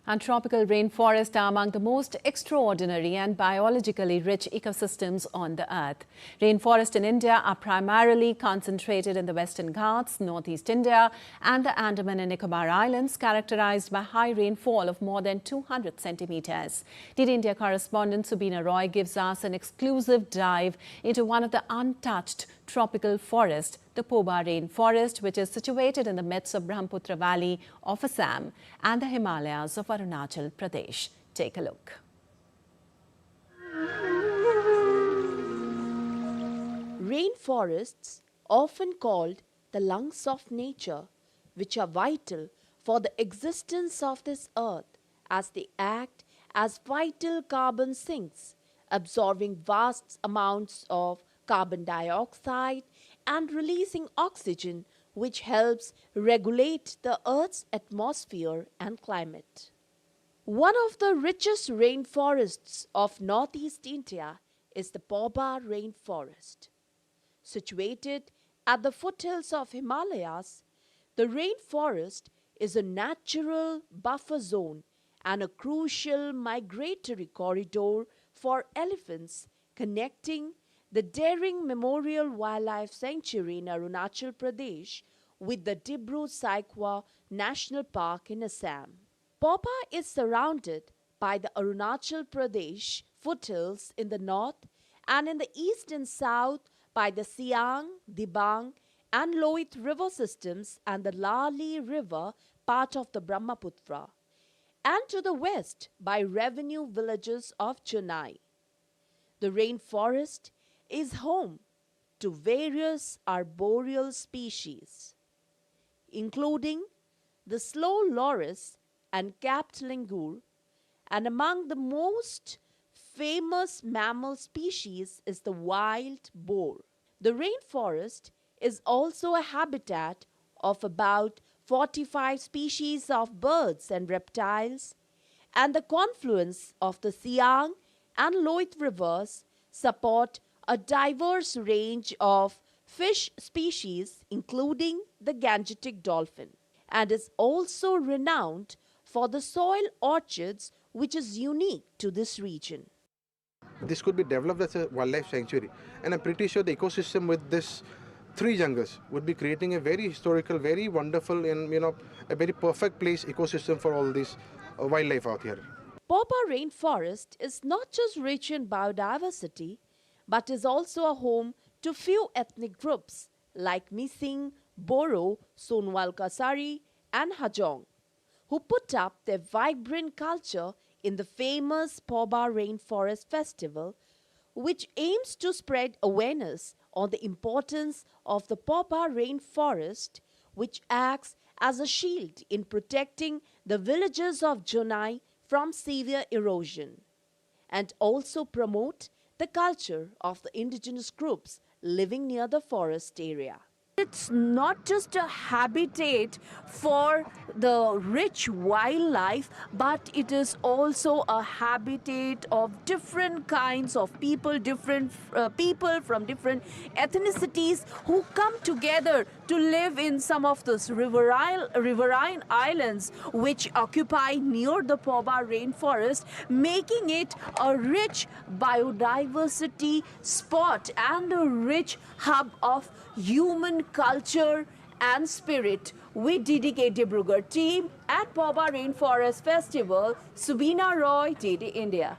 And tropical rainforests are among the most extraordinary and biologically rich ecosystems on the earth. Rainforests in India are primarily concentrated in the Western Ghats, Northeast India and the Andaman and Nicobar Islands, characterized by high rainfall of more than 200 centimeters. DD India correspondent Subina Roy gives us an exclusive dive into one of the untouched tropical forests, the Pobar rainforest, which is situated in the midst of Brahmaputra Valley of Assam and the Himalayas of Arunachal Pradesh. Take a look. Rainforests, often called the lungs of nature, which are vital for the existence of this earth, as they act as vital carbon sinks, absorbing vast amounts of carbon dioxide and releasing oxygen, which helps regulate the Earth's atmosphere and climate. One of the richest rainforests of Northeast India is the Pobar rainforest. Situated at the foothills of Himalayas, the rainforest is a natural buffer zone and a crucial migratory corridor for elephants, connecting the Dering Memorial Wildlife Sanctuary in Arunachal Pradesh with the Dibru-Saikwa National Park in Assam. Pobar is surrounded by the Arunachal Pradesh foothills in the north and in the east and south by the Siang, Dibang and Loit river systems and the Lali River, part of the Brahmaputra, and to the west by revenue villages of Chennai. The rainforest is home to various arboreal species, including the slow loris and capped langur, and among the most famous mammal species is the wild boar. The rainforest is also a habitat of about 45 species of birds and reptiles, and the confluence of the Siang and Loit rivers support a diverse range of fish species, including the Gangetic dolphin, and is also renowned for the soil orchids, which is unique to this region. This could be developed as a wildlife sanctuary, and I'm pretty sure the ecosystem with this three jungles would be creating a very historical, very wonderful, and a very perfect place ecosystem for all this wildlife out here. Pobar rainforest is not just rich in biodiversity, but is also a home to few ethnic groups like Mising, Boro, Sonwal Kasari and Hajong, who put up their vibrant culture in the famous Pobar Rainforest Festival, which aims to spread awareness on the importance of the Pobar rainforest, which acts as a shield in protecting the villages of Jonai from severe erosion, and also promote the culture of the indigenous groups living near the forest area. It's not just a habitat for the rich wildlife, but it is also a habitat of different kinds of people, different people from different ethnicities who come together to live in some of those riverine islands which occupy near the Pobar rainforest, making it a rich biodiversity spot and a rich hub of human culture and spirit. With DDK Dibrugarh team at Pobar Rainforest Festival, Subina Roy, DD India.